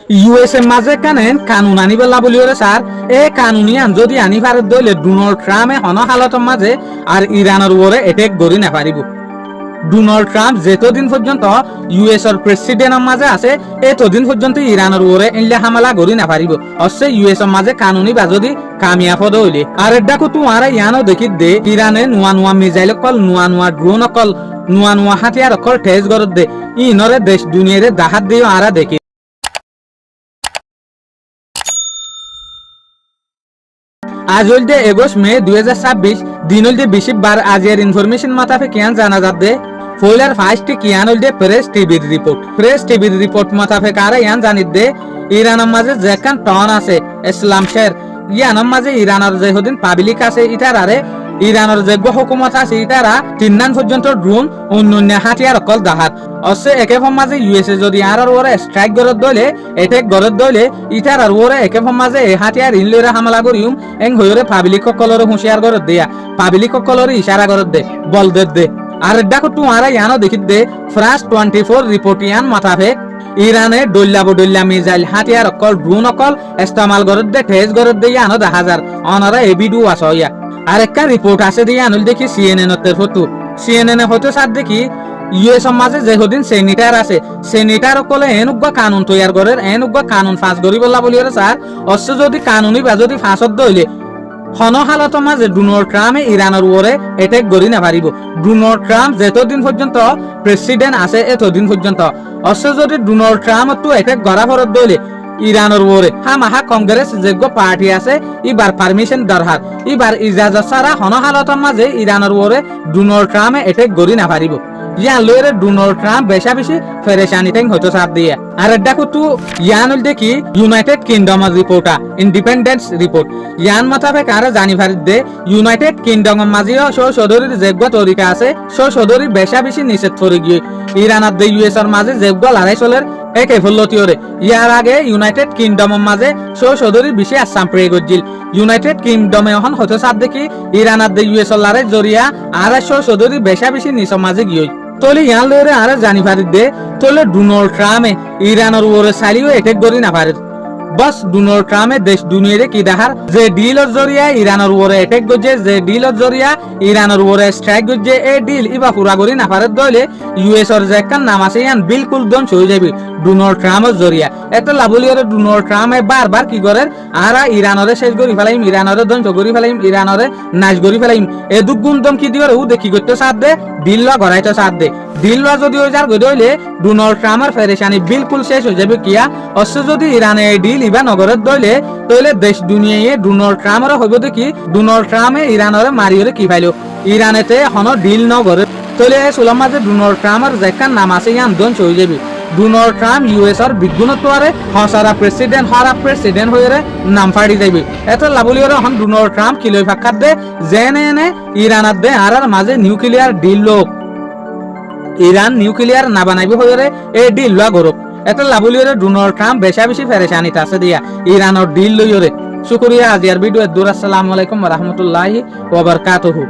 USA মাঝে কানেন কানুন আনিবে বলি ওরে স্যার এ কানুনি আন যদি আনি ভারত দইলে ডোনাল্ড ট্রাম্পে হন হালতের মাঝে আর ইরানের ওরে এটেক গড়ি না পারিব। ডোনাল্ড ট্রাম্প যেতদিন পর্যন্ত ইউএসএর প্রেসিডেন্টের মাঝে আছে এতদিন পর্যন্ত ইরানের ওরে ইল্লা হামলা গড়ি না পারিব। অবশ্য ইউএসএর মাঝে কানুনি বা যদি কামিয়াব হইলে আর এডাকো তোমার ইয়ানো দেখি দে ইরানে নোয়া নোয়া মিসাইল কল নোয়া নোয়া ড্রোন কল নোয়া নোয়া হাতিয়ার কল ঠেস গরত দে ইনরে দেশ দুনিয়ারে দাহাত দিও আরা দেখি। আজ হইলতে 21 মে 2026 দিন হইলতে 20 বার আজিয়ার ইনফরমেশন মাতাফে কিয়ান জানা যাবে ফয়লার ফার্স্ট কিয়ান হইলতে প্রেস টিভির রিপোর্ট মাতাফে কারা ইয়ান জানিত দে ইরানের মাঝে যেখান টন আছে ইসলাম শের ইয়ানের মাঝে ইরানের যে হদিন পাবলিক আছে ইটার আরে ইরানের যে হুকুমত আছে ইটারা 3 পর্যন্ত ড্রোন অন্যান্য হাতিয়ার অকল দাহাত অবশ্য একে মাঝে ইউএসএ যদি আর ওরে স্ট্রাইক গরত দইলে এটেক গরত দইলে ইটার আর ওরে একে মাঝে এই হাতিয়ার ইনলরে হামলা করিম এং হইরে পাবলিক সকলরে হুঁশিয়ার গরত দেয়া পাবলিক সকলরে ইশারা গরত দে বল দে আর দেখো তোমারা ইয়ানো দেখিত দে ফ্রান্স 24 রিপোর্ট ইয়ান মাথাফে ইরানে ডল্লা মিসাইল হাতিয়ার অকল ড্রোন অকল ইস্তেমাল গরত দে ঠেস গরত দে ইয়ানো 10,000 অনারা এ ভিডিও আসয়া আর একটা রিপোর্ট আছে দিয়ে আনুল দেখি সিএনএন হতে সাথ দেখি ইউএস মাঝে যে হদিন সেনিটার আছে সেনিটার কলে এনুগা কানুন তৈয়ার করে এনুগা কানুন ফাঁস করি বললা বলি স্যার অশ্ব যদি কানুনি বা যদি ফাঁসত দইলে হন হালত মাঝে ডোনাল্ড ট্রাম্পে ইরানের উপরে এটেক করি না পারিব। ডোনাল্ড ট্রাম্প যতদিন পর্যন্ত প্রেসিডেন্ট আছে এতদিন পর্যন্ত অশ্ব যদি ডোনাল্ড ট্রাম্প তো এটেক গড়া ফরত দইলে ইরানের উপরে হামাহা কংগ্রেস যোগ্য পার্টি আছে এবার পারমিশন দরকার এবার ইজাজত ছাড়া হন হালতের মাঝে ইরানের উপরে ডোনাল্ড ট্রাম্পে এটেক গড়ি না পারিব। ইয়ান লইরে ডোনাল্ড ট্রাম্প বেশি ফেরেশানি টাইম হতো সাথ দিয়ে আর দেখো তো ইয়ান দেখি ইউনাইটেড কিংডমের রিপোর্টা ইন্ডিপেন্ডেন্স রিপোর্ট ইয়ান মাথাফে কারা জানি ভারিত দে ইউনাইটেড কিংডমের মাঝেও সদরির যোগ্য তরিকা আছে সদরি বেশি নিষেধ করে গিয়ে ইরানের দে ইউএসএর মাঝে যোগ্য লড়াই চলের একে ফলতিওরে ইয়ার আগে ইউনাইটেড কিংডমের মাঝে সদরি বেশি আসাম প্রয়োগ করছিল ইউনাইটেড কিংডমে এখন হতে সাথ দেখি ইরানের দে ইউএসএর লড়াই জরিয়া আর সদরি বেশি নিচের মাঝে গিয়ে তোলে ইয়ান লইরে আর জানি পারি দে তোলে ডোনাল্ড ট্রাম্পে ইরানের উপরে চালিও এটেক করি না পারে বস ডোনাল্ড ট্রাম্পে দেশ দুনিয়ারে কি দেখার যে ডিলের জরিয়া ইরানের উপরে এটেক করছে যে ডিলের জরিয়া ইরানের উপরে স্ট্রাইক করছে এই ডিল ইবা পুরা করি না পারে দইলে ইউএস এর যে কান নাম আছে ইয়ান বিলকুল ধ্বংস হয়ে যাবে ডোনাল্ড ট্রাম্পের জরিয়া এত লাভলিয়রে ডোনাল্ড ট্রাম্পে বারবার কি করে আর ইরানরে শেষ করি ফেলাইম ইরানরে ধ্বংস করি ফেলাইম ইরানরে নাশ করি ফেলাইম এ দুগুণ দমকি দিও ও দেখি করতে সাথ দে ডিল লা গড়াইতে সাথ দে ডিল লা যদি ওই যার গইলে ডোনাল্ড ট্রাম্পের ফেরেশানি বিলকুল শেষ হয়ে যাবে কিয়া অবশ্য যদি ইরানে ডিল ইবা নগরের দইলে তইলে দেশ দুনিয়ায় ডোনাল্ড ট্রাম্পের হইব দেখি ডোনাল্ড ট্রাম্পে ইরানরে মারিওরে কি ফাইলো ইরানেতে হন ডিল নগরে তইলে সুলাম মাঝে ডোনাল্ড ট্রাম্পের যেখান নাম আছে ইয়ান ধ্বংস হয়ে যাবে ডোনাল্ড ট্রাম্প ইউএস এর বিজ্ঞানত আরে হসারা প্রেসিডেন্ট হয়ে নাম ফাড়ি যাবে এত লাভলিওরে হন ডোনাল্ড ট্রাম্প কিলই ফাক্কাত দে জেনে ইরানাত দে আর মাঝে নিউক্লিয়ার ডিল লোক ইরান নিউক্লিয়ার না বানাইবে হয়ে এই ডিল লওয়া গরব এত লাভলিওরে ডোনাল্ড ট্রাম্প বেশি ফেরেশানি আছে দিয়া ইরানের ডিল লইরে শুকরিয়া আজিয়ার ভিডিও দূর আসসালামু আলাইকুম ওয়া রাহমাতুল্লাহি ওয়া বারাকাতুহু।